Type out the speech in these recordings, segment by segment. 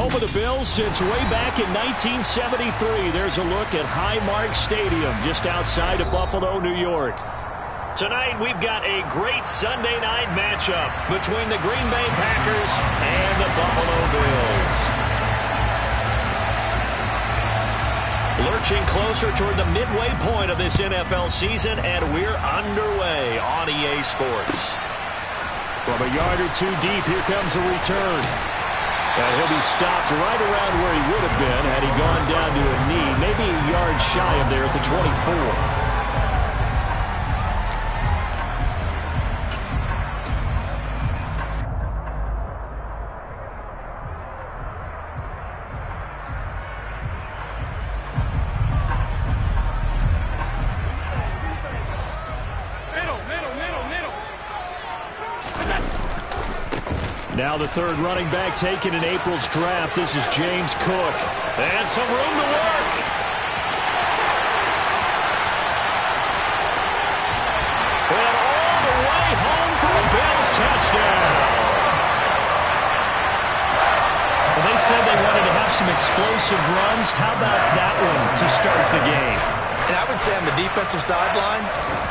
home of the Bills since way back in 1973. There's a look at Highmark Stadium just outside of Buffalo, New York. Tonight, we've got a great Sunday night matchup between the Green Bay Packers and the Buffalo Bills. Lurching closer toward the midway point of this NFL season, and we're underway on EA Sports. From a yard or two deep, here comes a return. And he'll be stopped right around where he would have been had he gone down to a knee, maybe a yard shy of there at the 24. Now the third running back taken in April's draft. This is James Cook. And some room to work. And all the way home for a Bills touchdown. Well, they said they wanted to have some explosive runs. How about that one to start the game? And I would say on the defensive sideline,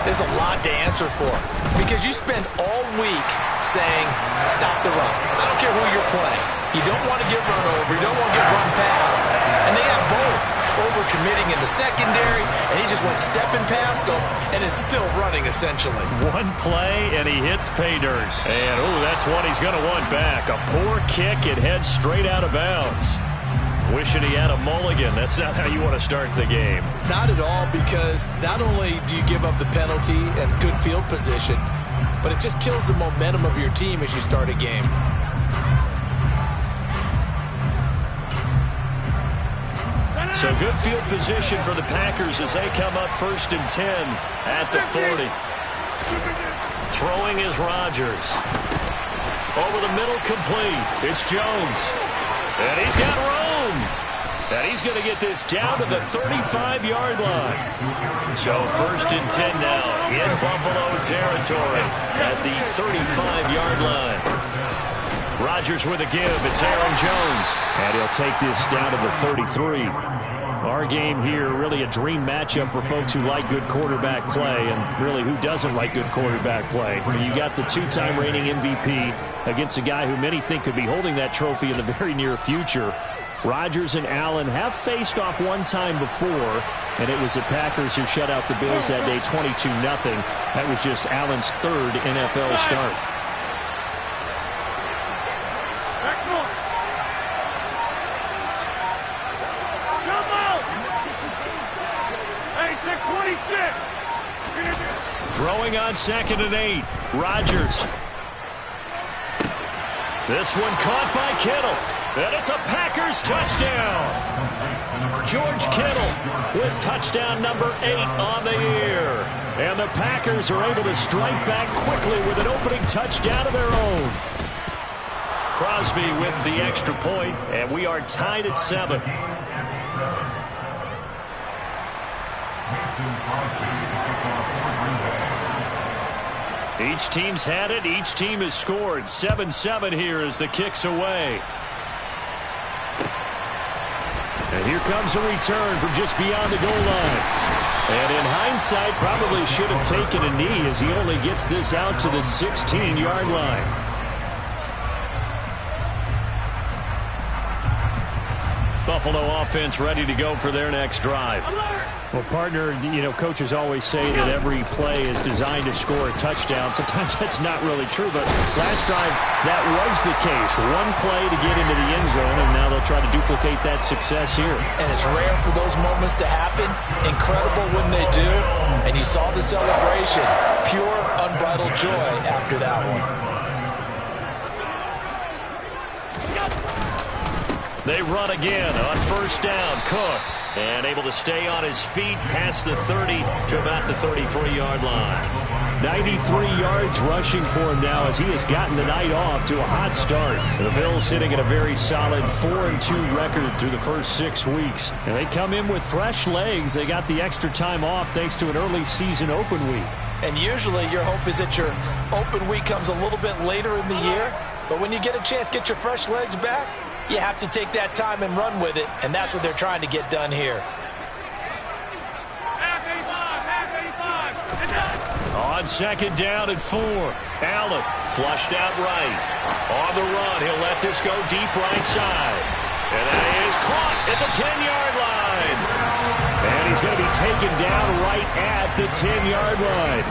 there's a lot to answer for. Because you spend all week saying, stop the run. I don't care who you're playing. You don't want to get run over. You don't want to get run past. And they have both. Over-committing in the secondary, and he just went stepping past them and is still running, essentially. One play, and he hits pay dirt. And, that's one he's going to want back. A poor kick. It heads straight out of bounds. Wishing he had a mulligan. That's not how you want to start the game. Not at all, because not only do you give up the penalty and good field position, but it just kills the momentum of your team as you start a game. So good field position for the Packers as they come up 1st and 10 at the 40. Throwing is Rodgers. Over the middle, complete. It's Jones. And he's got room. And he's going to get this down to the 35-yard line. So 1st and 10 now in Buffalo territory at the 35-yard line. Rodgers with a give. It's Aaron Jones. And he'll take this down to the 33. Our game here, really a dream matchup for folks who like good quarterback play, and really who doesn't like good quarterback play. You got the two-time reigning MVP against a guy who many think could be holding that trophy in the very near future. Rodgers and Allen have faced off one time before, and it was the Packers who shut out the Bills that day 22-0. That was just Allen's 3rd NFL start. Throwing on 2nd and 8. Rodgers. This one caught by Kittle. And it's a Packers touchdown. George Kittle with touchdown number 8 on the year. And the Packers are able to strike back quickly with an opening touchdown of their own. Crosby with the extra point, and we are tied at 7. Each team's had it. Each team has scored. 7-7 here as the kick's away. And here comes a return from just beyond the goal line. And in hindsight, probably should have taken a knee as he only gets this out to the 16-yard line. Buffalo offense ready to go for their next drive. Well, partner, coaches always say that every play is designed to score a touchdown. Sometimes that's not really true, but last time that was the case. One play to get into the end zone, and now they'll try to duplicate that success here. And it's rare for those moments to happen. Incredible when they do. And you saw the celebration. Pure, unbridled joy after that one. They run again on 1st down. Cook, and able to stay on his feet past the 30 to about the 33-yard line. 93 yards rushing for him now as he has gotten the night off to a hot start. The Bills sitting at a very solid 4-2 record through the first 6 weeks. And they come in with fresh legs. They got the extra time off thanks to an early season open week. And usually your hope is that your open week comes a little bit later in the year. But when you get a chance to get your fresh legs back, you have to take that time and run with it, and that's what they're trying to get done here. On second down and 4, Allen flushed out right. On the run, he'll let this go deep right side. And that is caught at the 10-yard line. And he's going to be taken down right at the 10-yard line.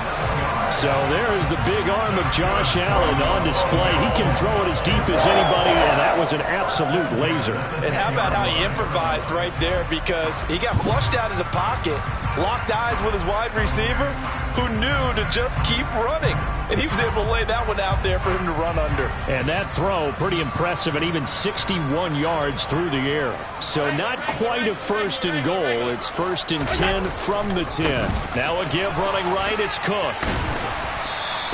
So there is the big arm of Josh Allen on display. He can throw it as deep as anybody, and that was an absolute laser. And how about how he improvised right there, because he got flushed out of the pocket, locked eyes with his wide receiver, who knew to just keep running. And he was able to lay that one out there for him to run under. And that throw, pretty impressive, and even 61 yards through the air. So not quite a first and goal. It's first and 10 from the 10. Now a give running right, it's Cook.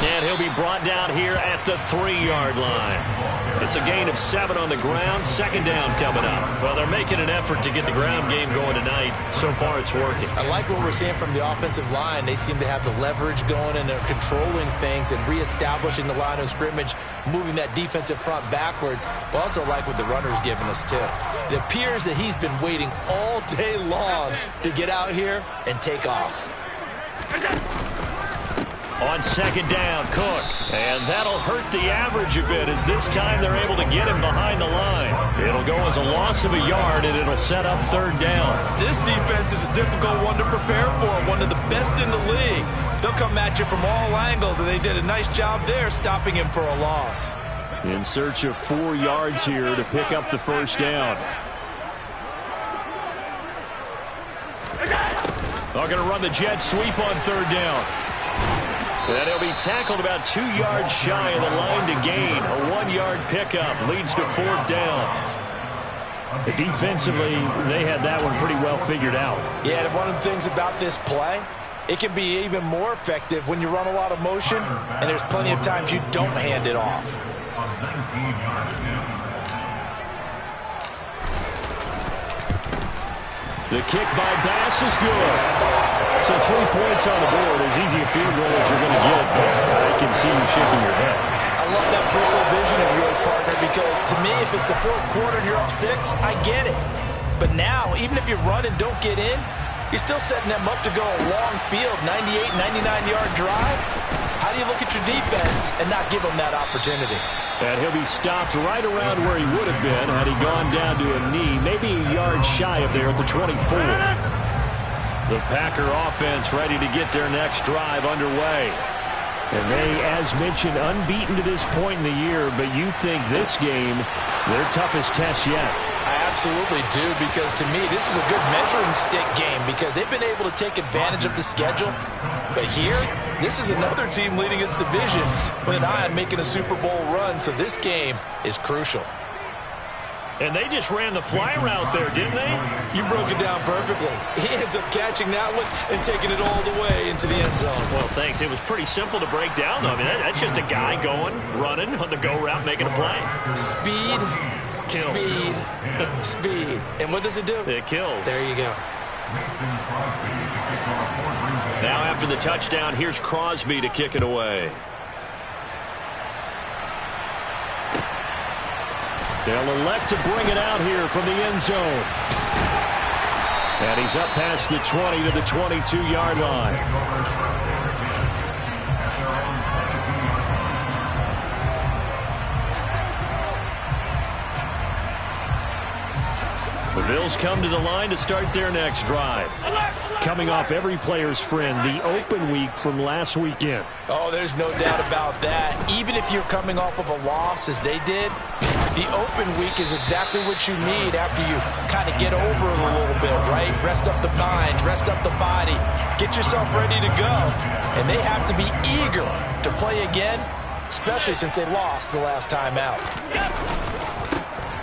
And he'll be brought down here at the 3-yard line. It's a gain of 7 on the ground. Second down coming up. Well, they're making an effort to get the ground game going tonight. So far, it's working. I like what we're seeing from the offensive line. They seem to have the leverage going, and they're controlling things and reestablishing the line of scrimmage, moving that defensive front backwards. But also like what the runner's giving us, too. It appears that he's been waiting all day long to get out here and take off. On second down, Cook. And that'll hurt the average a bit, as this time they're able to get him behind the line. It'll go as a loss of a yard, and it'll set up third down. This defense is a difficult one to prepare for, one of the best in the league. They'll come at you from all angles, and they did a nice job there stopping him for a loss. In search of 4 yards here to pick up the first down. They're going to run the jet sweep on third down. And he'll be tackled about 2 yards shy of the line to gain. A 1-yard pickup leads to fourth down. Defensively, they had that one pretty well figured out. Yeah, and one of the things about this play, it can be even more effective when you run a lot of motion, and there's plenty of times you don't hand it off. The kick by Bass is good. So 3 points on the board, as easy a field goal as you're going to get, but I can see you shaking your head. I love that peripheral vision of yours, partner, because to me, if it's the fourth quarter and you're up 6, I get it. But now, even if you run and don't get in, you're still setting them up to go a long field, 98, 99-yard drive. How do you look at your defense and not give them that opportunity? And he'll be stopped right around where he would have been had he gone down to a knee, maybe a yard shy of there at the 24. The Packer offense ready to get their next drive underway. And they, as mentioned, unbeaten to this point in the year, but you think this game, their toughest test yet. I absolutely do, because to me, this is a good measuring stick game, because they've been able to take advantage of the schedule. But here, this is another team leading its division with an eye on making a Super Bowl run, so this game is crucial. And they just ran the fly route there, didn't they? You broke it down perfectly. He ends up catching that one and taking it all the way into the end zone. Well, thanks. It was pretty simple to break down, though. I mean, that's just a guy going, running on the go route, making a play. Speed, kills. Speed, speed. And what does it do? It kills. There you go. Now after the touchdown, here's Crosby to kick it away. They'll elect to bring it out here from the end zone. And he's up past the 20 to the 22-yard line. The Bills come to the line to start their next drive. Coming off every player's friend, the open week from last weekend. Oh, there's no doubt about that. Even if you're coming off of a loss, as they did, the open week is exactly what you need after you kind of get over it a little bit, right? Rest up the mind, rest up the body, get yourself ready to go. And they have to be eager to play again, especially since they lost the last time out.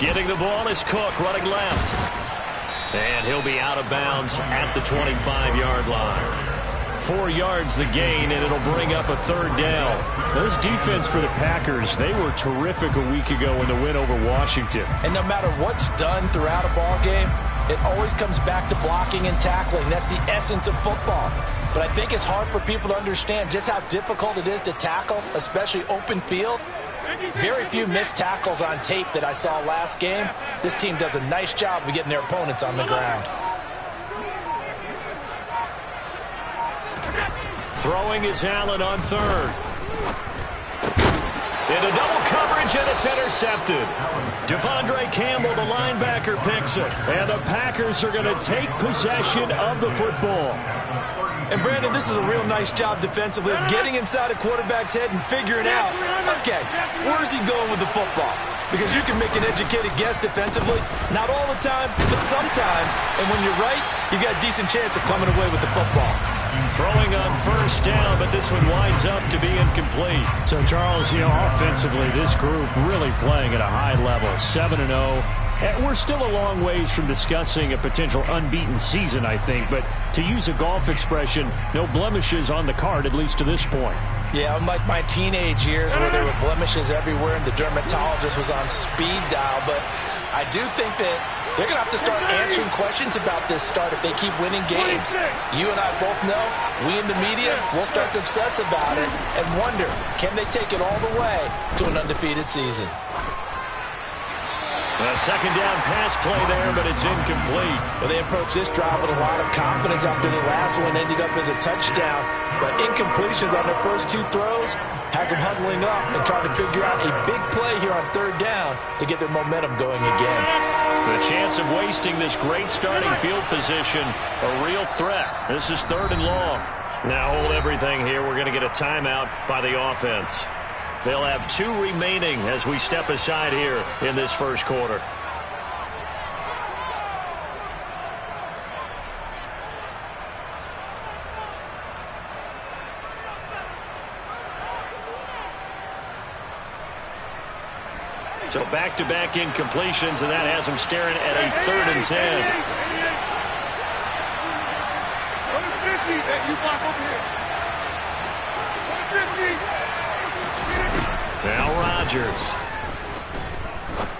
Getting the ball is Cook, running left. And he'll be out of bounds at the 25-yard line. 4 yards the gain, and it'll bring up a third down. Those defense for the Packers, they were terrific a week ago in the win over Washington. And no matter what's done throughout a ball game, it always comes back to blocking and tackling. That's the essence of football. But I think it's hard for people to understand just how difficult it is to tackle, especially open field. Very few missed tackles on tape that I saw last game. This team does a nice job of getting their opponents on the ground. Throwing is Allen on third. Into double coverage, and it's intercepted. Devondre Campbell, the linebacker, picks it. And the Packers are going to take possession of the football. And, Brandon, this is a real nice job defensively of getting inside a quarterback's head and figuring out, okay, where's he going with the football? Because you can make an educated guess defensively. Not all the time, but sometimes. And when you're right, you've got a decent chance of coming away with the football. Throwing on first down, but this one winds up to be incomplete. So, Charles, offensively, this group really playing at a high level, 7-0. We're still a long ways from discussing a potential unbeaten season, I think. But to use a golf expression, no blemishes on the card, at least to this point. Yeah, unlike my teenage years where there were blemishes everywhere and the dermatologist was on speed dial. But I do think that they're going to have to start answering questions about this start if they keep winning games. You and I both know, we in the media, will start to obsess about it and wonder, can they take it all the way to an undefeated season? A second down pass play there, but it's incomplete. Well, they approached this drive with a lot of confidence after the last one ended up as a touchdown. But incompletions on their first two throws has them huddling up and trying to figure out a big play here on third down to get their momentum going again. The chance of wasting this great starting field position, a real threat. This is 3rd and long. Now hold everything here. We're going to get a timeout by the offense. They'll have 2 remaining as we step aside here in this first quarter. So back-to-back incompletions, and that has them staring at a 3rd and 10. Now Rodgers.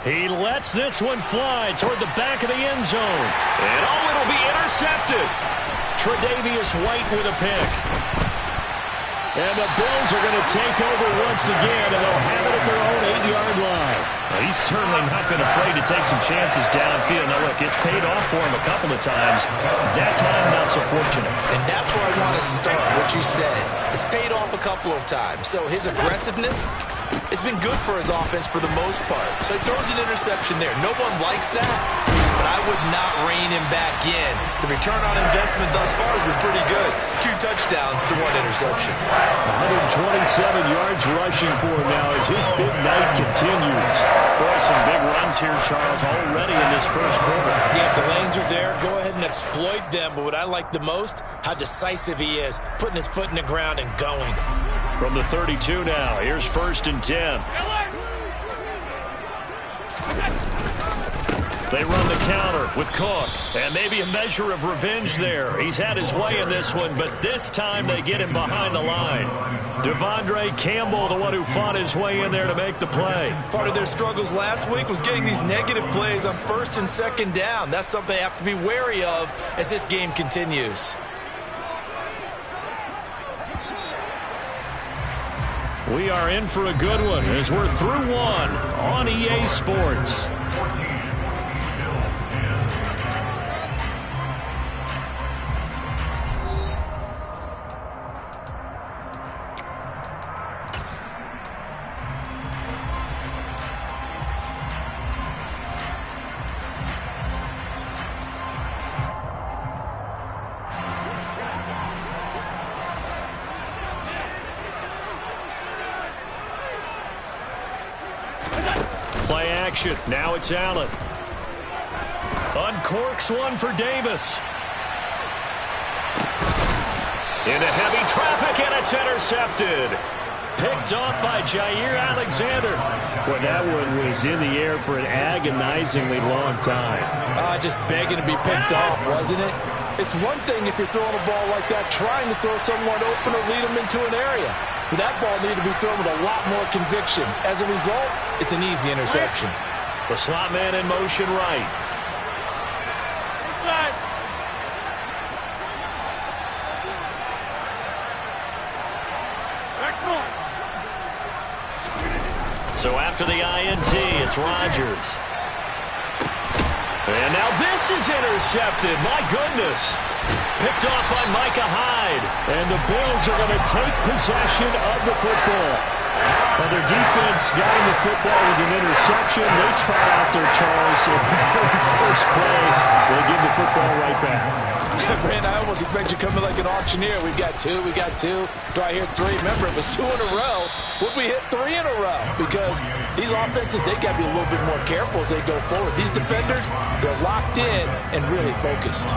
He lets this one fly toward the back of the end zone. And it'll be intercepted. Tre'Davious White with a pick. And the Bills are going to take over once again, and they'll have it at their own 8-yard line. Well, he's certainly not been afraid to take some chances downfield. Now, look, it's paid off for him a couple of times. That time, not so fortunate. And that's where I want to start, what you said. It's paid off a couple of times. So his aggressiveness has been good for his offense for the most part. So he throws an interception there. No one likes that, but I would not rein him back in. The return on investment thus far has been pretty good. 2 touchdowns to 1 interception. 127 yards rushing for him now as his big night continues. Boy, some big runs here, Charles, already in this first quarter. Yeah, if the lanes are there, go ahead and exploit them. But what I like the most, how decisive he is, putting his foot in the ground and going. From the 32 now, here's 1st and 10. They run the counter with Cook, and maybe a measure of revenge there. He's had his way in this one, but this time they get him behind the line. Devondre Campbell, the one who fought his way in there to make the play. Part of their struggles last week was getting these negative plays on 1st and 2nd down. That's something they have to be wary of as this game continues. We are in for a good one as we're through one on EA Sports. Play action. Now it's Allen. Uncorks one for Davis. Into heavy traffic, and it's intercepted. Picked off by Jair Alexander. Well, that one was in the air for an agonizingly long time. Just begging to be picked off, wasn't it? It's one thing if you're throwing a ball like that, trying to throw someone open or lead them into an area. But that ball needed to be thrown with a lot more conviction. As a result, it's an easy interception. The slot man in motion right. So after the INT, it's Rodgers. And now this is intercepted. My goodness. Picked off by Micah Hyde. And the Bills are going to take possession of the football. Well, their defense got him the football with an interception. They try out their Charles. In the very first play, they give the football right back. Brand, I almost expect you coming like an auctioneer. We've got two. Do I hear three? Remember, it was 2 in a row. Would we hit 3 in a row? Because these offenses, they got to be a little bit more careful as they go forward. These defenders, they're locked in and really focused.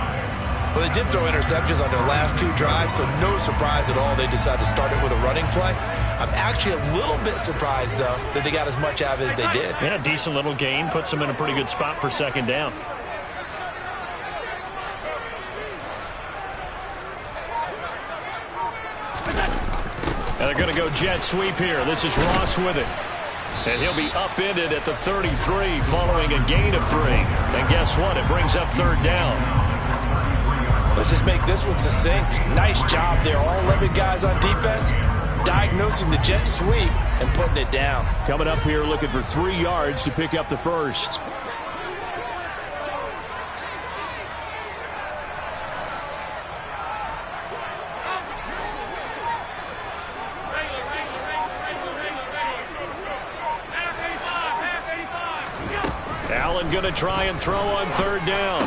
Well, they did throw interceptions on their last 2 drives, so no surprise at all they decided to start it with a running play. I'm actually a little bit surprised, though, that they got as much out of it as they did. Yeah, decent little gain. Puts them in a pretty good spot for second down. And they're going to go jet sweep here. This is Ross with it. And he'll be upended at the 33 following a gain of 3. And guess what? It brings up third down. Let's just make this one succinct. Nice job there. All 11 guys on defense diagnosing the jet sweep and putting it down. Coming up here looking for 3 yards to pick up the first. Allen going to try and throw on third down.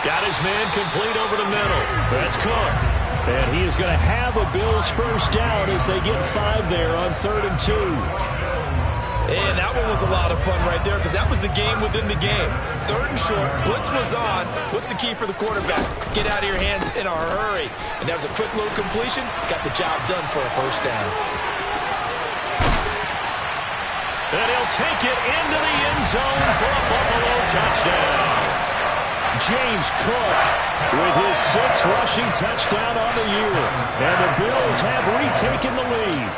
Got his man complete over the middle. That's Cook. And he is going to have a Bills first down as they get 5 there on 3rd and 2. And that one was a lot of fun right there because that was the game within the game. 3rd and short. Blitz was on. What's the key for the quarterback? Get out of your hands in a hurry. And that was a quick little completion. Got the job done for a first down. And he'll take it into the end zone for a Buffalo touchdown. James Cook with his 6th rushing touchdown on the year. And the Bills have retaken the lead.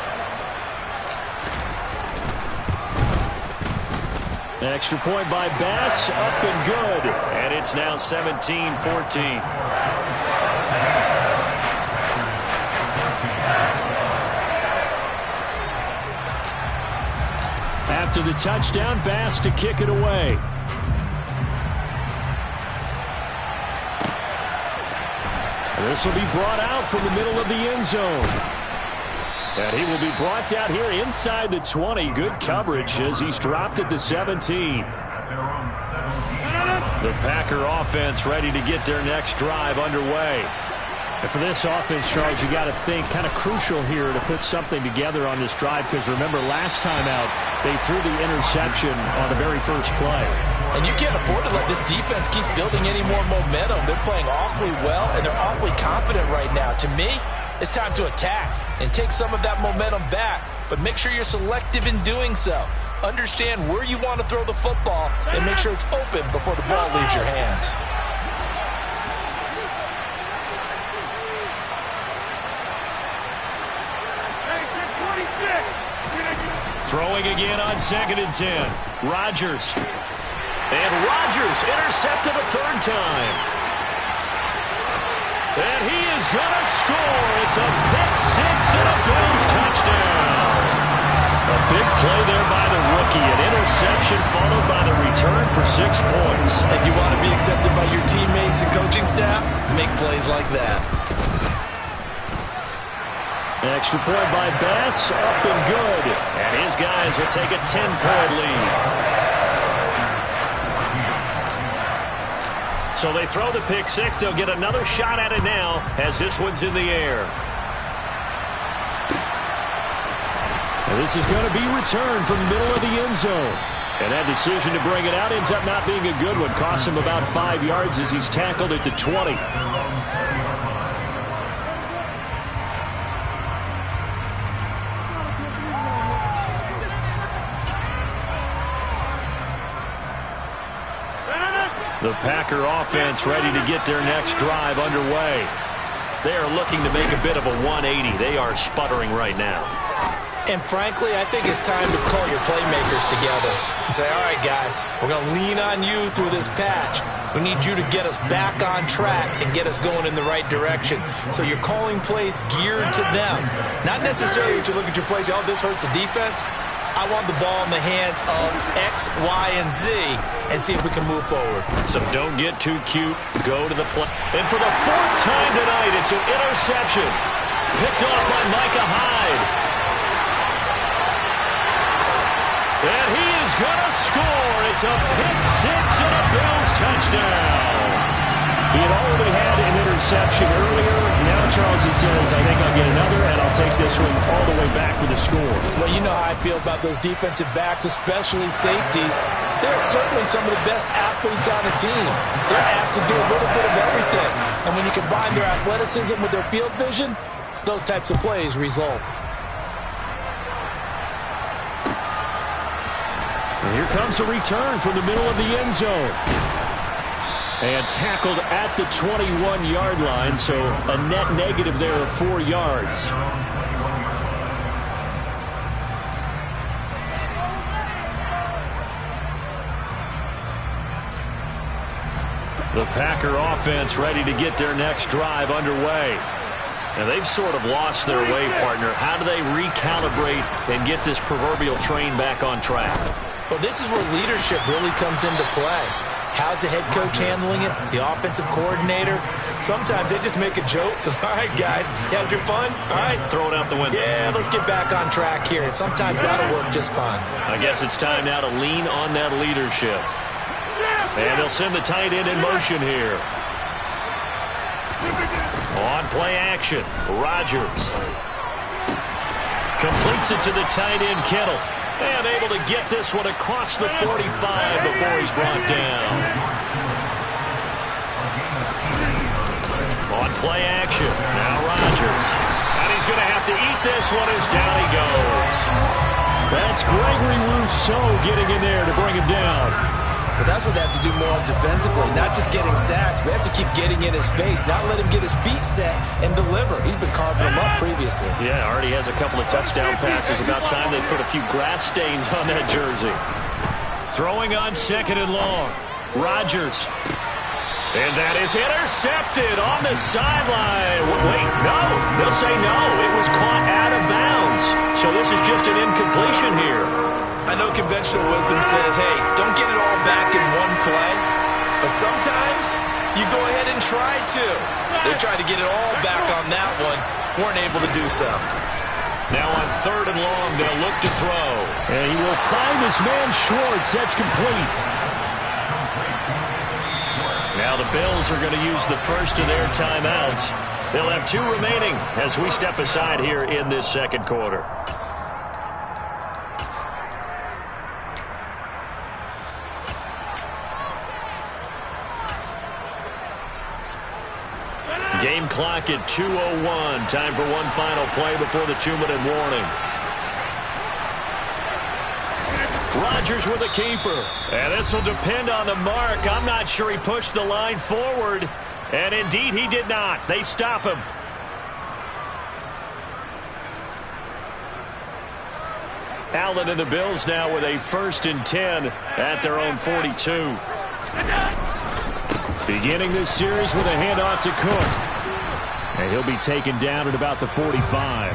Extra point by Bass, up and good. And it's now 17-14. After the touchdown, Bass to kick it away. This will be brought out from the middle of the end zone. And he will be brought out here inside the 20. Good coverage as he's dropped at the 17. The Packer offense ready to get their next drive underway. And for this offense, Charles, you got to think kind of crucial here to put something together on this drive because remember last time out they threw the interception on the very first play. And you can't afford to let this defense keep building any more momentum. They're playing awfully well, and they're awfully confident right now. To me, it's time to attack and take some of that momentum back, but make sure you're selective in doing so. Understand where you want to throw the football and make sure it's open before the ball leaves your hands. Throwing again on 2nd and 10. Rodgers. And Rodgers intercepted a 3rd time. And he is going to score. It's a pick 6 and a Bills touchdown. A big play there by the rookie. An interception followed by the return for 6 points. If you want to be accepted by your teammates and coaching staff, make plays like that. Extra point by Bass, up and good. And his guys will take a 10-point lead. So they throw the pick 6. They'll get another shot at it now as this one's in the air. And this is going to be returned from the middle of the end zone. And that decision to bring it out ends up not being a good one. Costs him about 5 yards as he's tackled at the 20. The Packer offense ready to get their next drive underway. They are looking to make a bit of a 180. They are sputtering right now. And frankly, I think it's time to call your playmakers together and say, all right, guys, we're going to lean on you through this patch. We need you to get us back on track and get us going in the right direction. So you're calling plays geared to them. Not necessarily that you look at your plays, oh, this hurts the defense. I want the ball in the hands of X, Y, and Z and see if we can move forward. So don't get too cute. Go to the play. And for the fourth time tonight, it's an interception. Picked off by Micah Hyde. And he is going to score. It's a pick six and a Bills touchdown. He had already had an interception earlier. Now Charles says, I think I'll get another, and I'll take this one all the way back for the score. Well, you know how I feel about those defensive backs, especially safeties. They're certainly some of the best athletes on the team. They're asked to do a little bit of everything. And when you combine their athleticism with their field vision, those types of plays result. And here comes a return from the middle of the end zone. And tackled at the 21-yard line, so a net negative there of 4 yards. The Packer offense ready to get their next drive underway. And they've sort of lost their way, partner. How do they recalibrate and get this proverbial train back on track? Well, this is where leadership really comes into play. How's the head coach handling it? The offensive coordinator? Sometimes they just make a joke. All right, guys, you had your fun? All right. Throw it out the window. Yeah, let's get back on track here. And sometimes that'll work just fine. I guess it's time now to lean on that leadership. And they'll send the tight end in motion here. On play action, Rodgers. Completes it to the tight end, Kittle. And able to get this one across the 45 before he's brought down. On play action, now Rodgers. And he's going to have to eat this one as down he goes. That's Gregory Rousseau getting in there to bring him down. But that's what they have to do more defensively, not just getting sacks. We have to keep getting in his face, not let him get his feet set and deliver. He's been carving them up previously. Yeah, already has a couple of touchdown passes. About time they put a few grass stains on that jersey. Throwing on second and long. Rodgers. And that is intercepted on the sideline. Wait, no. They'll say no. It was caught out of bounds. So this is just an incompletion here. I know conventional wisdom says, hey, don't get it all back in one play. But sometimes you go ahead and try to. They tried to get it all back on that one. Weren't able to do so. Now on third and long, they'll look to throw. And he will find his man Schwartz. That's complete. Now the Bills are going to use the first of their timeouts. They'll have 2 remaining as we step aside here in this second quarter. Game clock at 2:01. Time for one final play before the 2-minute warning. Rodgers with a keeper. And this will depend on the mark. I'm not sure he pushed the line forward. And indeed he did not. They stop him. Allen and the Bills now with a 1st and 10 at their own 42. Beginning this series with a handoff to Cook. And he'll be taken down at about the 45.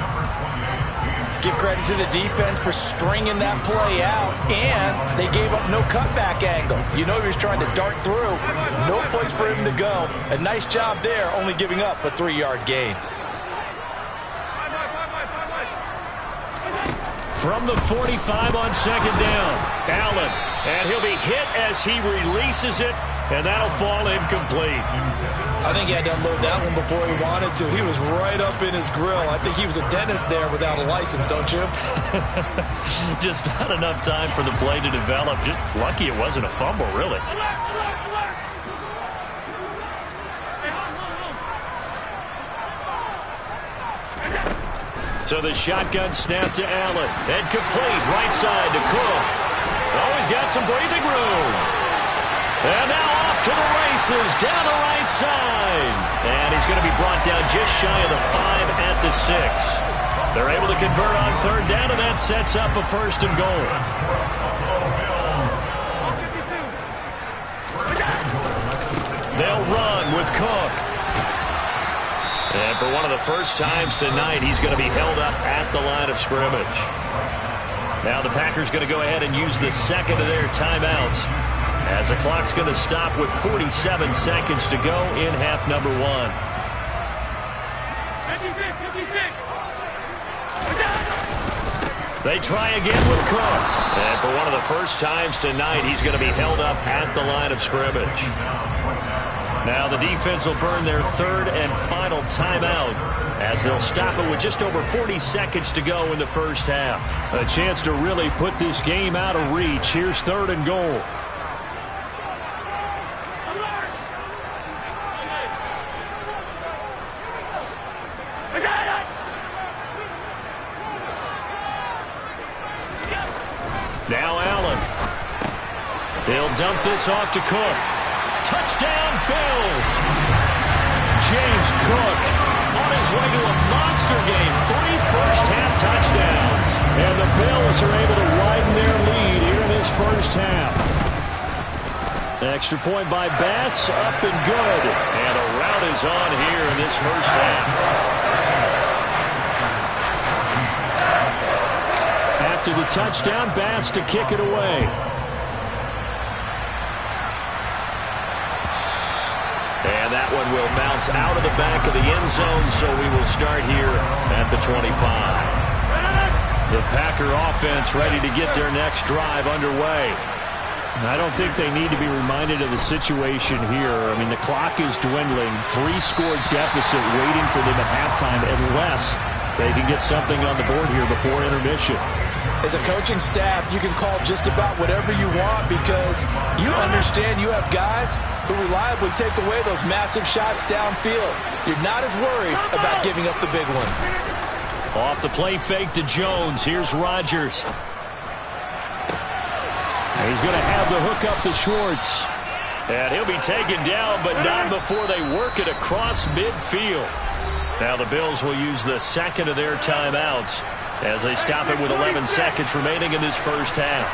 Give credit to the defense for stringing that play out, and they gave up no cutback angle. You know he was trying to dart through. No place for him to go. A nice job there, only giving up a 3-yard gain. From the 45 on second down, Allen. And he'll be hit as he releases it, and that'll fall incomplete. I think he had to unload that one before he wanted to. He was right up in his grill. I think he was a dentist there without a license, don't you? Just not enough time for the play to develop. Just lucky it wasn't a fumble, really. So the shotgun snap to Allen. And complete right side to Cook. Oh, he's got some breathing room. And now off to the races down the right side. And he's going to be brought down just shy of the 5 at the 6. They're able to convert on third down, and that sets up a 1st and goal. They'll run with Cook. And for one of the first times tonight, he's going to be held up at the line of scrimmage. Now the Packers going to go ahead and use the second of their timeouts, as the clock's going to stop with 47 seconds to go in half number 1. They try again with Cook. And for one of the first times tonight, he's going to be held up at the line of scrimmage. Now the defense will burn their third and final timeout, as they'll stop it with just over 40 seconds to go in the first half. A chance to really put this game out of reach. Here's 3rd and goal. Now Allen. He'll dump this off to Cook. Touchdown, Bills! James Cook on his way to a monster game. 3 first-half touchdowns. And the Bills are able to widen their lead here in this first half. Extra point by Bass, up and good. And a rout is on here in this first half. After the touchdown, Bass to kick it away. And that one will bounce out of the back of the end zone, so we will start here at the 25. The Packer offense ready to get their next drive underway. I don't think they need to be reminded of the situation here. I mean, the clock is dwindling. 3-score deficit waiting for them at halftime, unless they can get something on the board here before intermission. As a coaching staff, you can call just about whatever you want, because you understand you have guys who reliably take away those massive shots downfield. You're not as worried about giving up the big one. Off the play fake to Jones. Here's Rodgers. He's going to have the hook up to Schwartz. And he'll be taken down, but not before they work it across midfield. Now the Bills will use the second of their timeouts, as they stop it with 11 seconds remaining in this first half.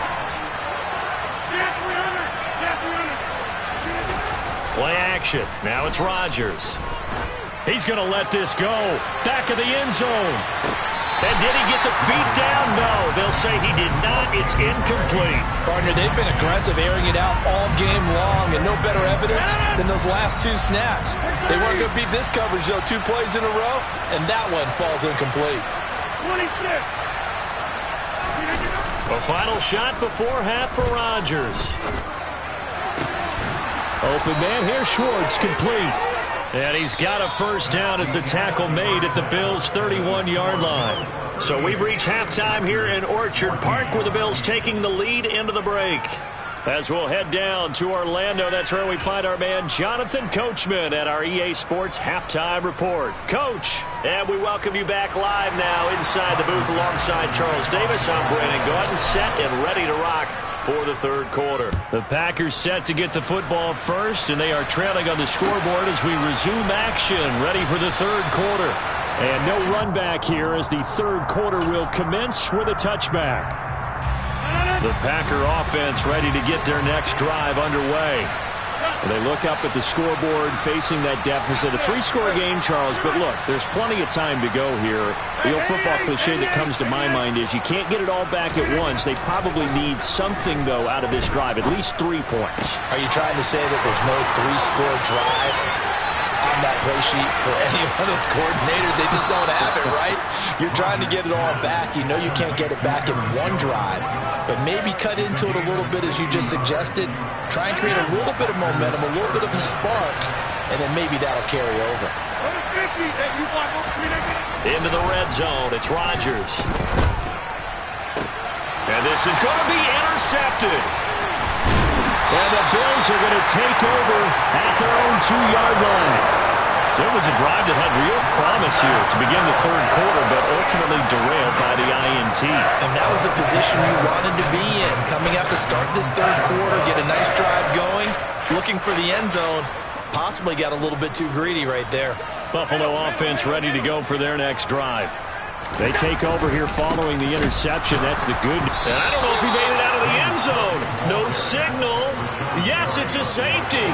Play action. Now it's Rodgers. He's going to let this go. Back of the end zone. And did he get the feet down? No. They'll say he did not. It's incomplete. Partner, they've been aggressive, airing it out all game long, and no better evidence than those last 2 snaps. They weren't going to beat this coverage, though, 2 plays in a row, and that one falls incomplete. A final shot before half for Rodgers. Open man here, Schwartz, complete. And he's got a first down as the tackle made at the Bills' 31-yard line. So we've reached halftime here in Orchard Park, where the Bills taking the lead into the break. As we'll head down to Orlando, that's where we find our man Jonathan Coachman at our EA Sports Halftime Report. Coach, and we welcome you back live now inside the booth alongside Charles Davis. I'm Brandon Gaudin, set and ready to rock for the third quarter. The Packers set to get the football first, and they are trailing on the scoreboard as we resume action, ready for the third quarter. And no run back here, as the third quarter will commence with a touchback. The Packer offense ready to get their next drive underway. They look up at the scoreboard, facing that deficit. A 3-score game, Charles, but look, there's plenty of time to go here. The old football cliche that comes to my mind is you can't get it all back at once. They probably need something, though, out of this drive, at least 3 points. Are you trying to say that there's no 3-score drive on that play sheet for any of those coordinators? They just don't have it, right? You're trying to get it all back. You know you can't get it back in one drive, but maybe cut into it a little bit, as you just suggested. Try and create a little bit of momentum, a little bit of a spark, and then maybe that'll carry over. Into the red zone, it's Rodgers. And this is going to be intercepted. And the Bills are going to take over at their own 2-yard line. So it was a drive that had real promise here to begin the third quarter, but ultimately derailed by the INT. And that was the position you wanted to be in, coming out to start this third quarter, get a nice drive going, looking for the end zone. Possibly got a little bit too greedy right there. Buffalo offense ready to go for their next drive. They take over here following the interception. That's the good. And I don't know if he made it out of the end zone. No signal. Yes, it's a safety.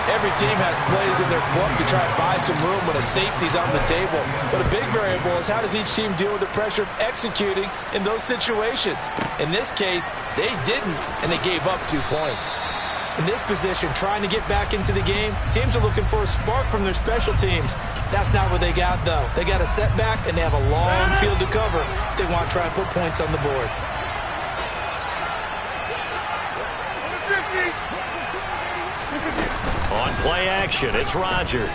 Every team has plays in their book to try and buy some room when a safety's on the table. But a big variable is how does each team deal with the pressure of executing in those situations. In this case, they didn't, and they gave up 2 points. In this position, trying to get back into the game, teams are looking for a spark from their special teams. That's not what they got, though. They got a setback, and they have a long field to cover if they want to try and put points on the board. On play action, it's Rodgers.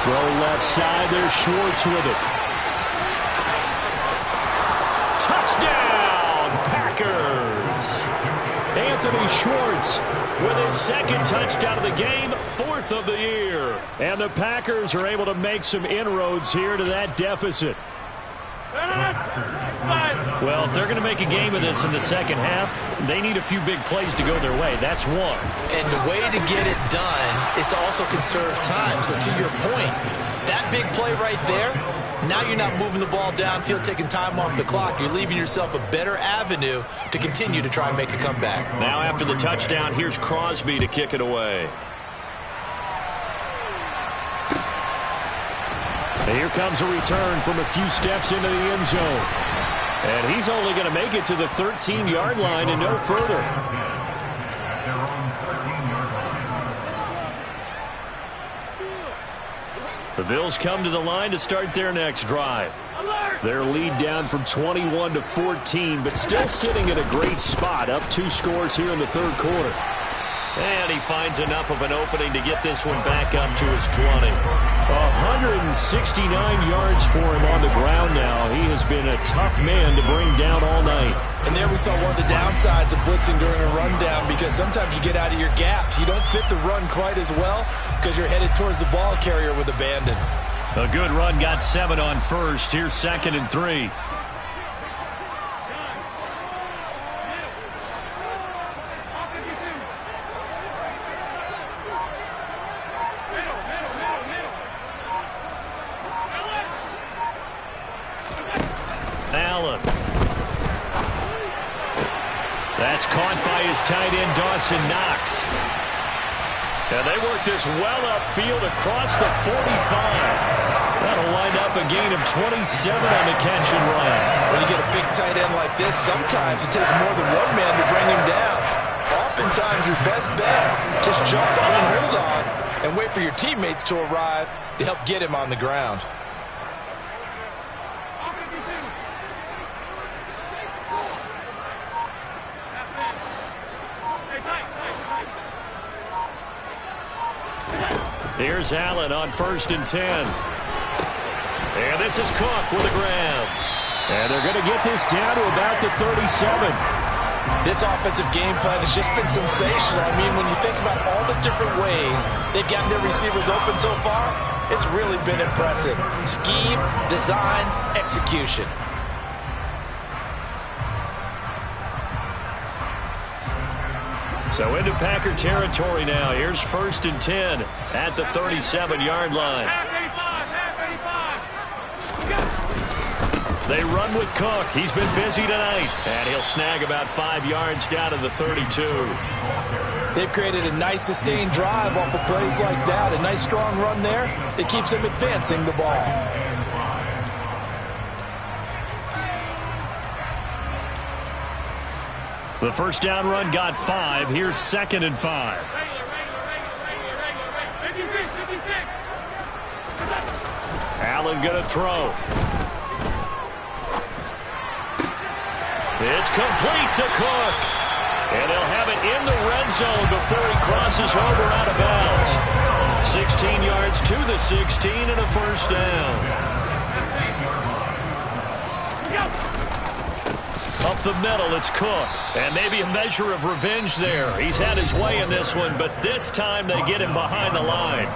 Throw left side, there's Schwartz with it. Touchdown, Packers! Anthony Schwartz With his second touchdown of the game, 4th of the year. And the Packers are able to make some inroads here to that deficit. Well, if they're going to make a game of this in the second half, they need a few big plays to go their way. That's one. And the way to get it done is to also conserve time. So to your point, that big play right there, now you're not moving the ball downfield, taking time off the clock. You're leaving yourself a better avenue to continue to try and make a comeback. Now after the touchdown, here's Crosby to kick it away. And here comes a return from a few steps into the end zone. And he's only going to make it to the 13-yard line and no further. The Bills come to the line to start their next drive. Their lead down from 21 to 14, but still sitting at a great spot, up 2 scores here in the third quarter. And he finds enough of an opening to get this one back up to his 20. 169 yards for him on the ground now. He has been a tough man to bring down all night. And there we saw one of the downsides of blitzing during a rundown, because sometimes you get out of your gaps. You don't fit the run quite as well because you're headed towards the ball carrier with abandon. A good run, got 7 on first. Here's 2nd and 3. Allen. That's caught by his tight end, Dawson Knox. And they work this well upfield across the 45. That'll wind up a gain of 27 on the catch and run. When you get a big tight end like this, sometimes it takes more than one man to bring him down. Oftentimes your best bet, just jump on and hold on and wait for your teammates to arrive to help get him on the ground. Here's Allen on 1st and 10. And this is Cook with a grab. And they're going to get this down to about the 37. This offensive game plan has just been sensational. I mean, when you think about all the different ways they've gotten their receivers open so far, it's really been impressive. Scheme, design, execution. So into Packer territory now. Here's 1st and 10 at the 37-yard line. They run with Cook. He's been busy tonight. And he'll snag about 5 yards down to the 32. They've created a nice sustained drive off of plays like that. A nice strong run there that keeps them advancing the ball. The first down run got 5. Here's 2nd and 5. Allen going to throw. It's complete to Cook. And he'll have it in the red zone before he crosses over out of bounds. 16 yards to the 16 and a first down. Up the middle, it's Cook. And maybe a measure of revenge there. He's had his way in this one, but this time they get him behind the line.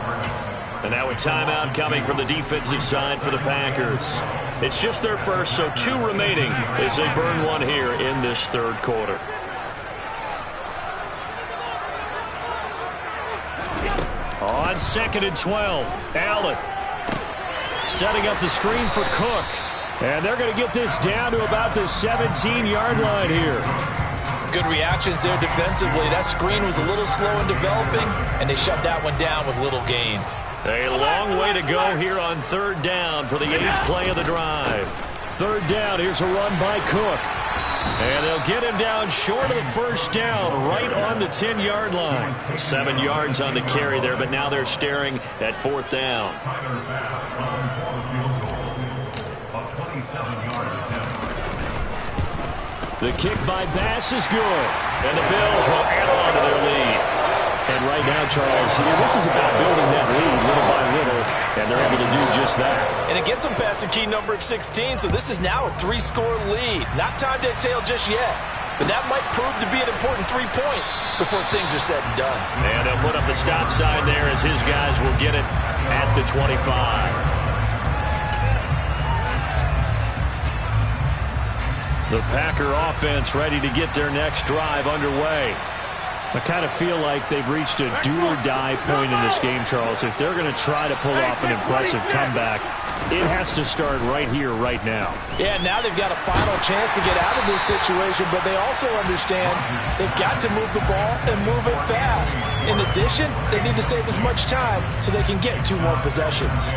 And now a timeout coming from the defensive side for the Packers. It's just their first, so 2 remaining as they burn one here in this third quarter. On 2nd and 12, Allen. setting up the screen for Cook. And they're going to get this down to about the 17-yard line here. Good reactions there defensively. That screen was a little slow in developing, and they shut that one down with little gain. A long way to go here on third down for the 8th play of the drive. Third down, here's a run by Cook. And they'll get him down short of the first down, right on the 10-yard line. 7 yards on the carry there, but now they're staring at 4th down. The kick by Bass is good. And the Bills will add on to their lead. And right now, Charles, this is about building that lead little by little, and they're able to do just that. And it gets them past the key number of 16, so this is now a 3-score lead. Not time to exhale just yet, but that might prove to be an important 3 points before things are said and done. And they'll put up the stop sign there as his guys will get it at the 25. The Packer offense ready to get their next drive underway. I kind of feel like they've reached a do-or-die point in this game, Charles. If they're going to try to pull off an impressive comeback, it has to start right here, right now. Yeah, now they've got a final chance to get out of this situation, but they also understand they've got to move the ball and move it fast. In addition, they need to save as much time so they can get 2 more possessions.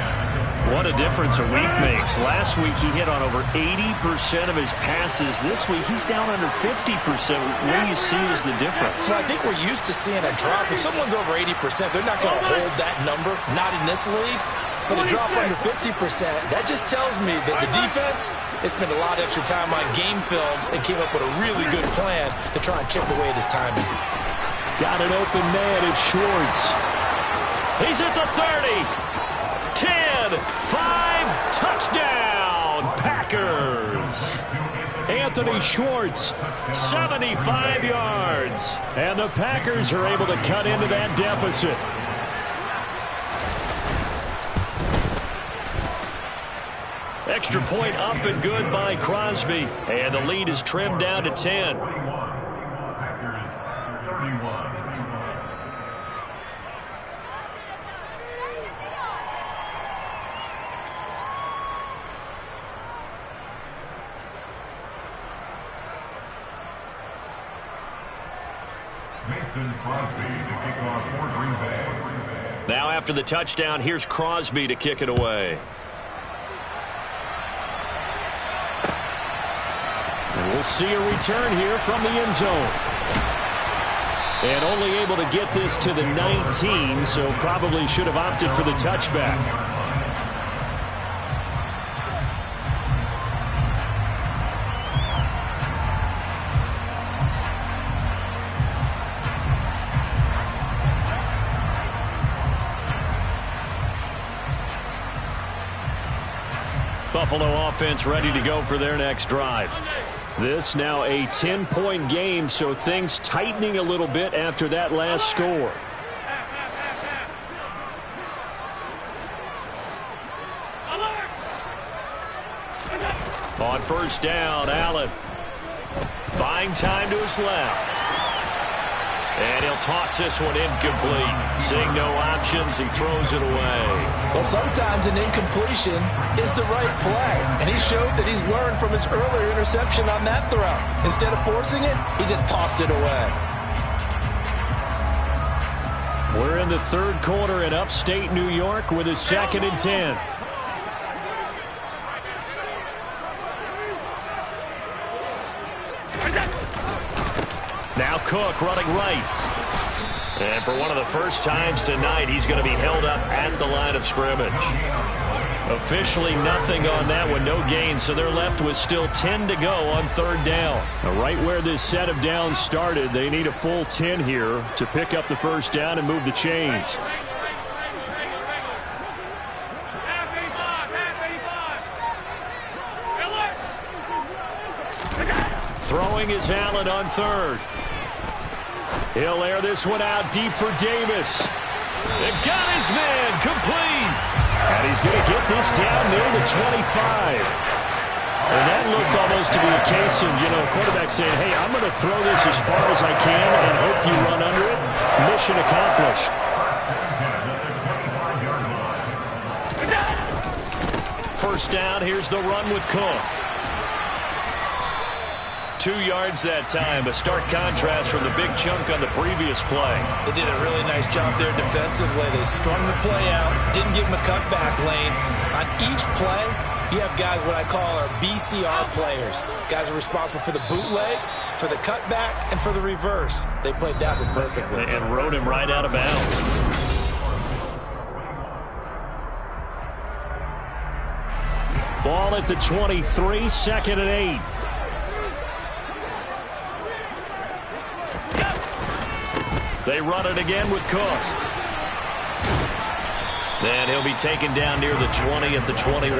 What a difference a week makes. Last week he hit on over 80% of his passes. This week he's down under 50%. What do you see as the difference? Well, I think we're used to seeing a drop. If someone's over 80%, they're not going to hold that number, not in this league. But a drop under 50%, that just tells me that the defense has spent a lot of extra time on game films and came up with a really good plan to try and chip away at his timing. Got an open man, it's Schwartz. He's at the 30. 10, 5, touchdown, Packers. Anthony Schwartz, 75 yards. And the Packers are able to cut into that deficit. Extra point up and good by Crosby. And the lead is trimmed down to 10. Now after the touchdown, here's Crosby to kick it away. And we'll see a return here from the end zone. And only able to get this to the 19, so probably should have opted for the touchback. Buffalo offense ready to go for their next drive. This now a 10-point game, so things tightening a little bit after that last score. On first down, Allen buying time to his left. And he'll toss this one incomplete. Seeing no options, he throws it away. Well, sometimes an incompletion is the right play. And he showed that he's learned from his earlier interception on that throw. Instead of forcing it, he just tossed it away. We're in the third quarter in upstate New York with a 2nd and 10. Now Cook running right. And for one of the first times tonight, he's going to be held up at the line of scrimmage. Officially nothing on that one, no gain, so they're left with still 10 to go on third down. Now, right where this set of downs started, they need a full 10 here to pick up the first down and move the chains. Throwing is Allen on third. He'll air this one out deep for Davis. They've got his man complete. And he's going to get this down near the 25. And that looked almost to be a case of, quarterback saying, hey, I'm going to throw this as far as I can and hope you run under it. Mission accomplished. first down. Here's the run with Cook. 2 yards that time. A stark contrast from the big chunk on the previous play. They did a really nice job there defensively. They strung the play out, didn't give him a cutback lane. On each play, you have guys what I call our BCR players. Guys are responsible for the bootleg, for the cutback, and for the reverse. They played that one perfectly. And rode him right out of bounds. Ball at the 23, 2nd and 8. They run it again with Cook. And he'll be taken down near the 20 at the 21.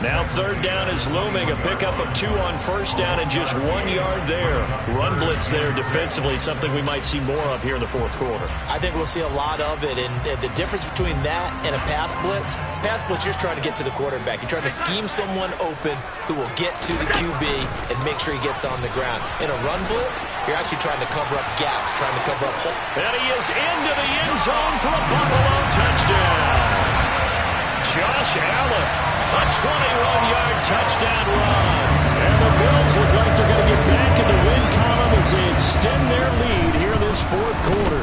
Now 3rd down is looming. A pickup of 2 on 1st down and just 1 yard there. Run blitz there defensively, something we might see more of here in the 4th quarter. I think we'll see a lot of it. And the difference between that and a pass blitz, you're just trying to get to the quarterback. You're trying to scheme someone open who will get to the QB and make sure he gets on the ground. In a run blitz, you're actually trying to cover up gaps, trying to cover up holes. And he is into the end zone for a Buffalo touchdown. Josh Allen, a 21-yard touchdown run. And the Bills look like they're going to get back in the win column as they extend their lead here in this 4th quarter.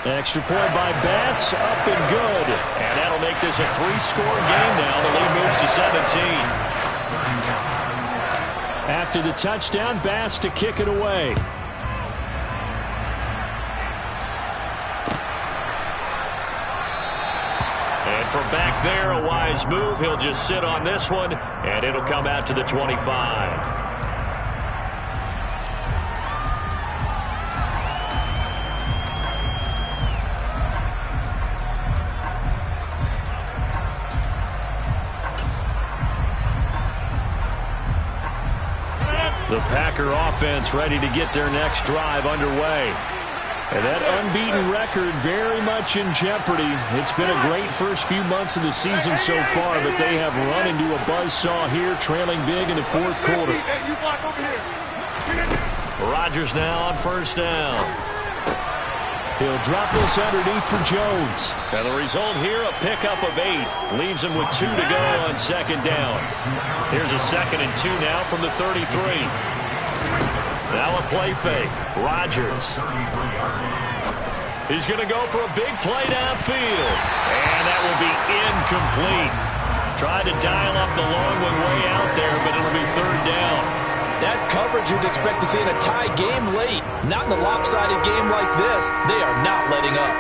Extra point by Bass, up and good. And that'll make this a 3-score game now. The lead moves to 17. After the touchdown, Bass to kick it away. And from back there, a wise move. He'll just sit on this one, and it'll come out to the 25. The Packer offense ready to get their next drive underway. And that unbeaten record very much in jeopardy. It's been a great first few months of the season so far, but they have run into a buzzsaw here, trailing big in the 4th quarter. Rodgers now on 1st down. He'll drop this underneath for Jones. And the result here, a pickup of 8. Leaves him with 2 to go on 2nd down. Here's a 2nd and 2 now from the 33. Now a play fake. Rodgers. He's going to go for a big play downfield. And that will be incomplete. Tried to dial up the long one way out there, but it'll be 3rd down. That's coverage you'd expect to see in a tie game late. Not in a lopsided game like this. They are not letting up.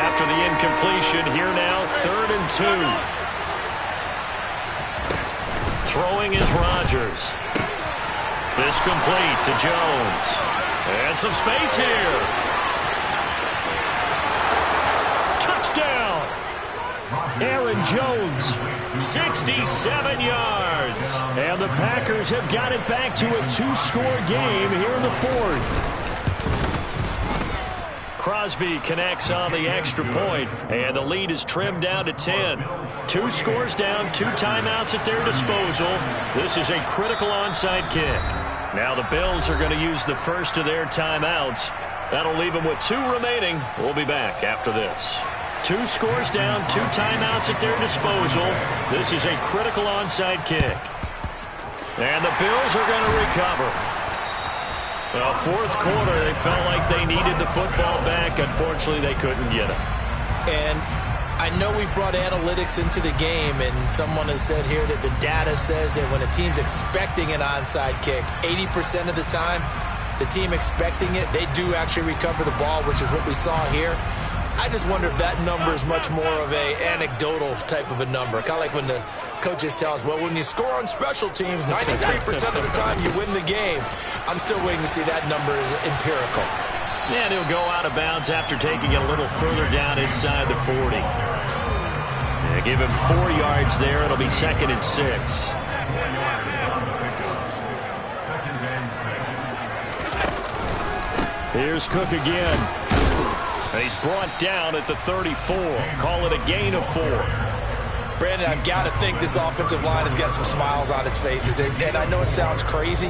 After the incompletion, here now, 3rd and 2. Throwing is Rodgers. This complete to Jones. And some space here. Touchdown! Aaron Jones, 67 yards. And the Packers have got it back to a 2-score game here in the 4th. Crosby connects on the extra point, and the lead is trimmed down to 10. 2 scores down, 2 timeouts at their disposal. This is a critical onside kick. Now the Bills are going to use the first of their timeouts. That'll leave them with 2 remaining. We'll be back after this. 2 scores down, 2 timeouts at their disposal. This is a critical onside kick. And the Bills are going to recover. Well, 4th quarter, they felt like they needed the football back. Unfortunately, they couldn't get it. And I know we brought analytics into the game, and someone has said here that the data says that when a team's expecting an onside kick, 80% of the time, the team expecting it, they do actually recover the ball, which is what we saw here. I just wonder if that number is much more of a anecdotal type of a number. Kind of like when the coaches tell us, well, when you score on special teams, 93% of the time you win the game. I'm still waiting to see that number is empirical. And he'll go out of bounds after taking it a little further down inside the 40. Yeah, give him 4 yards there. It'll be 2nd and 6. Here's Cook again. He's brought down at the 34. Call it a gain of 4. Brandon, I've got to think this offensive line has got some smiles on its faces. And I know it sounds crazy,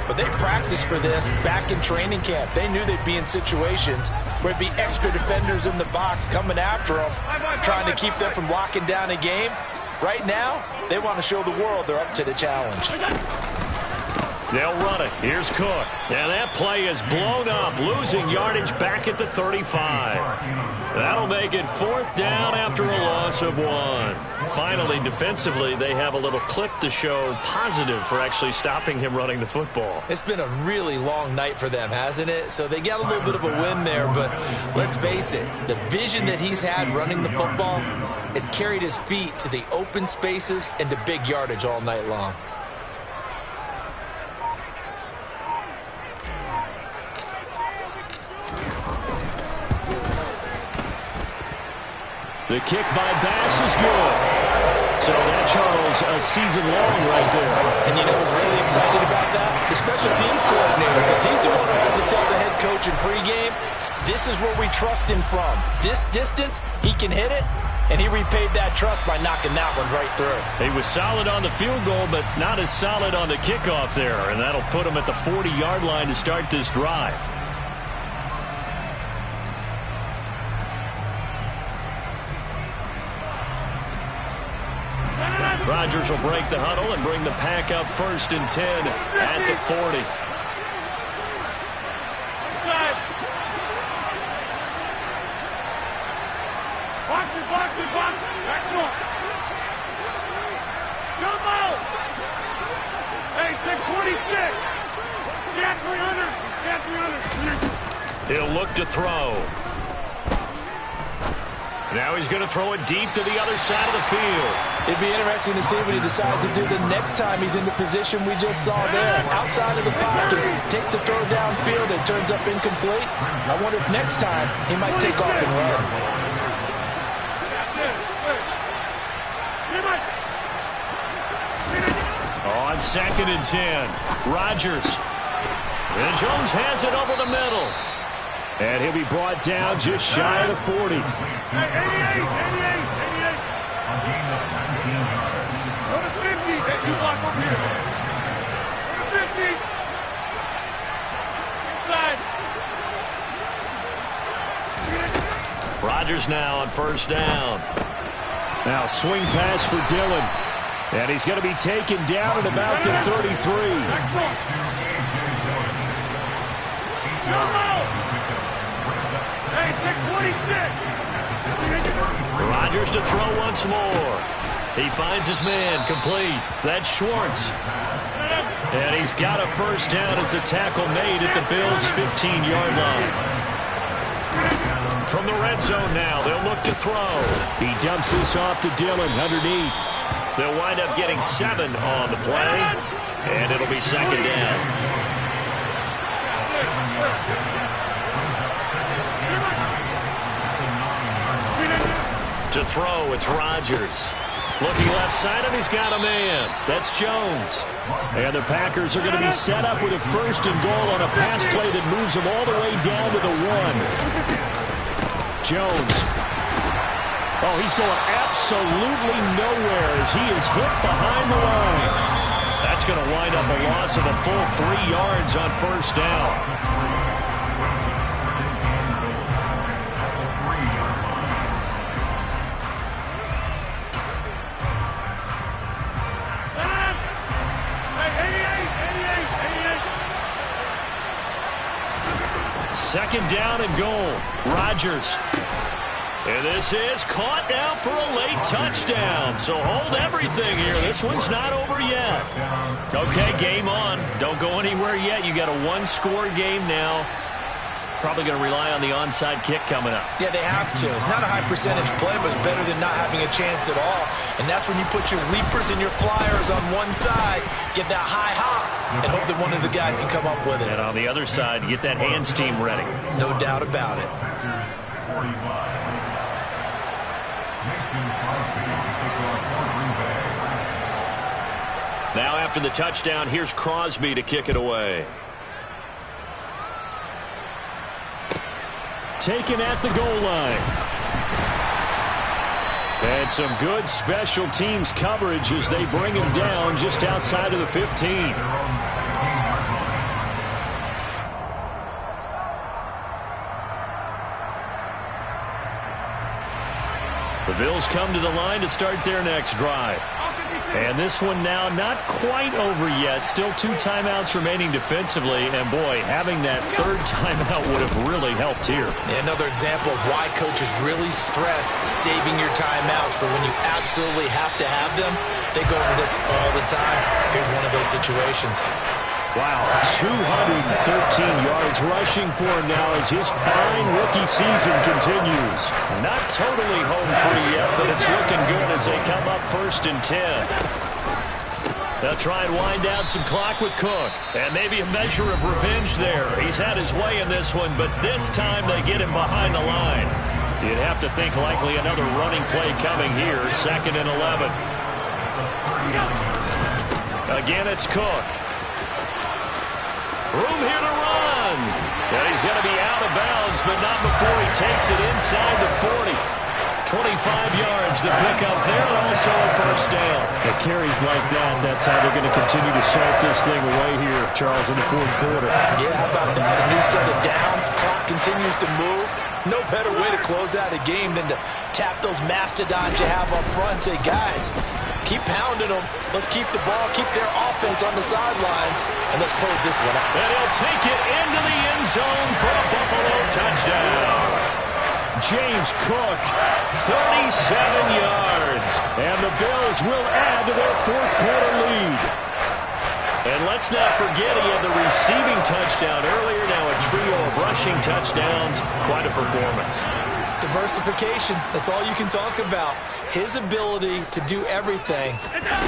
but they practiced for this back in training camp. They knew they'd be in situations where there'd be extra defenders in the box coming after them, trying to keep them from locking down a game. Right now, they want to show the world they're up to the challenge. They'll run it. Here's Cook. And that play is blown up, losing yardage back at the 35. That'll make it 4th down after a loss of 1. Finally, defensively, they have a little clip to show positive for actually stopping him running the football. It's been a really long night for them, hasn't it? So they got a little bit of a win there, but let's face it, the vision that he's had running the football has carried his feet to the open spaces and to big yardage all night long. The kick by Bass is good. So that, Charles, a season long right there. And you know who's really excited about that? The special teams coordinator, because he's the one who has to tell the head coach in pregame, this is where we trust him from. This distance, he can hit it, and he repaid that trust by knocking that one right through. He was solid on the field goal, but not as solid on the kickoff there, and that'll put him at the 40-yard line to start this drive. Rodgers will break the huddle and bring the pack up 1st and 10 at the 40. He'll look to throw. Now he's going to throw it deep to the other side of the field. It'd be interesting to see what he decides to do the next time he's in the position we just saw there. Outside of the pocket, takes a throw downfield and turns up incomplete. I wonder if next time he might take off and run. On 2nd and 10, Rodgers. And Jones has it over the middle. And he'll be brought down just shy of the 40. 88. Go to 50. You block over here. Go to 50. Inside. Rodgers now on 1st down. Now swing pass for Dillon. And he's going to be taken down at about the 33. Rodgers to throw once more. He finds his man complete. That's Schwartz. And he's got a 1st down as the tackle made at the Bills' 15-yard line. From the red zone now, they'll look to throw. He dumps this off to Dillon underneath. They'll wind up getting 7 on the play, and it'll be 2nd down. To throw, it's Rodgers. Looking left side, and he's got a man. That's Jones. And the Packers are going to be set up with a 1st and goal on a pass play that moves them all the way down to the 1. Jones. Oh, he's going absolutely nowhere as he is hit behind the line. That's going to wind up a loss of a full 3 yards on 1st down. Second down and goal. Rodgers. And this is caught now for a late touchdown. So hold everything here. This one's not over yet. Okay, game on. Don't go anywhere yet. You got a 1-score game now. Probably going to rely on the onside kick coming up. Yeah, they have to. It's not a high percentage play, but it's better than not having a chance at all. And that's when you put your leapers and your flyers on one side, get that high hop, and hope that one of the guys can come up with it. And on the other side, get that hands team ready. No doubt about it. Now after the touchdown, here's Crosby to kick it away. Taken at the goal line. And some good special teams coverage as they bring him down just outside of the 15. The Bills come to the line to start their next drive. And this one now not quite over yet. Still 2 timeouts remaining defensively. And, boy, having that third timeout would have really helped here. Another example of why coaches really stress saving your timeouts for when you absolutely have to have them. They go over this all the time. Here's one of those situations. Wow, 213 yards rushing for him now as his fine rookie season continues. Not totally home free yet, but it's looking good as they come up 1st and 10. They'll try and wind down some clock with Cook. And maybe a measure of revenge there. He's had his way in this one, but this time they get him behind the line. You'd have to think likely another running play coming here, 2nd and 11. Again, it's Cook. Room here to run. And he's going to be out of bounds, but not before he takes it inside the 40. 25 yards, the pickup there, and also a 1st down. The carries like that, that's how they're going to continue to salt this thing away here, Charles, in the 4th quarter. Yeah, how about that? A new set of downs. Clock continues to move. No better way to close out a game than to tap those mastodons you have up front and say, guys, keep pounding them. Let's keep the ball, keep their offense on the sidelines, and let's close this one out. And he'll take it into the end zone for a Buffalo touchdown. James Cook, 37 yards. And the Bills will add to their 4th quarter lead. And let's not forget he had the receiving touchdown earlier. Now a trio of rushing touchdowns. Quite a performance. Diversification, that's all you can talk about. His ability to do everything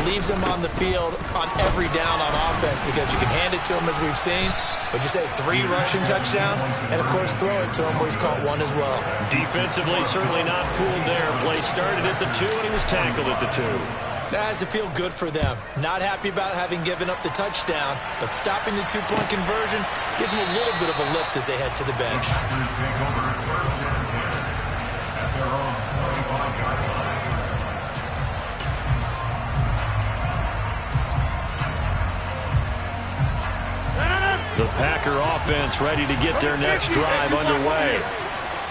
leaves him on the field on every down on offense because you can hand it to him as we've seen. But you say 3 rushing touchdowns, and of course throw it to him where he's caught 1 as well. Defensively, certainly not fooled there. Play started at the 2, and he was tackled at the 2. That has to feel good for them. Not happy about having given up the touchdown, but stopping the 2-point conversion gives them a little bit of a lift as they head to the bench. The Packer offense ready to get their next drive underway.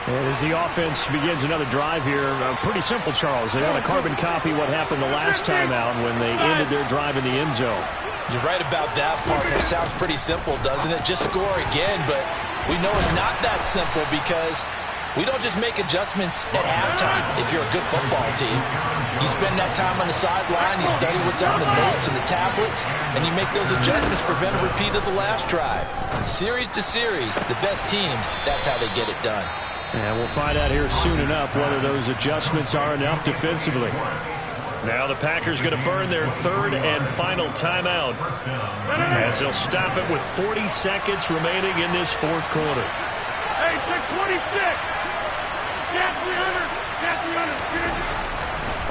And as the offense begins another drive here, pretty simple, Charles. They want to carbon copy what happened the last time out when they ended their drive in the end zone. You're right about that, partner. Sounds pretty simple, doesn't it? Just score again, but we know it's not that simple because we don't just make adjustments at halftime if you're a good football team. You spend that time on the sideline, you study what's on the notes and the tablets, and you make those adjustments to prevent a repeat of the last drive. Series to series, the best teams, that's how they get it done. And we'll find out here soon enough whether those adjustments are enough defensively. Now the Packers going to burn their 3rd and final timeout as they'll stop it with 40 seconds remaining in this 4th quarter. Hey, 626. Cat 300. Cat 300.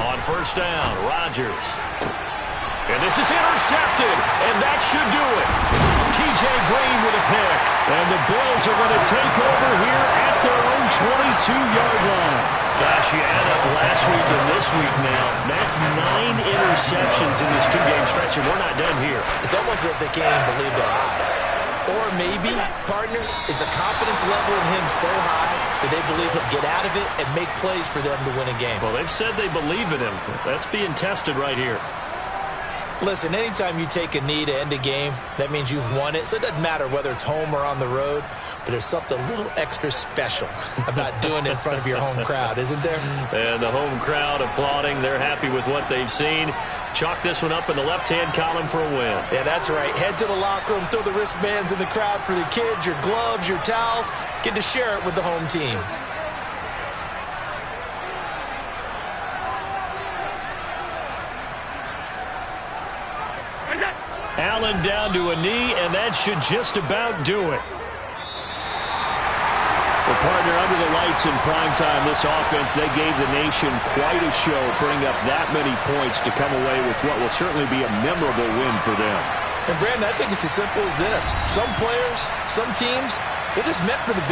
On 1st down, Rodgers. And this is intercepted, and that should do it. T.J. Green with a pick. And the Bills are going to take over here at their own 22-yard line. Gosh, you add up last week and this week now. That's 9 interceptions in this 2-game stretch, and we're not done here. It's almost as if they can't even believe their eyes. Or maybe, partner, is the confidence level in him so high that they believe he'll get out of it and make plays for them to win a game. Well, they've said they believe in him. That's being tested right here. Listen, anytime you take a knee to end a game, that means you've won it. So it doesn't matter whether it's home or on the road, but there's something a little extra special about doing it in front of your home crowd, isn't there? And the home crowd applauding. They're happy with what they've seen. Chalk this one up in the left-hand column for a win. Yeah, that's right. Head to the locker room, throw the wristbands in the crowd for the kids, your gloves, your towels. Get to share it with the home team. Allen down to a knee, and that should just about do it. The partner under the lights in primetime, this offense, they gave the nation quite a show, putting up that many points to come away with what will certainly be a memorable win for them. And, Brandon, I think it's as simple as this. Some players, some teams, they're just meant for the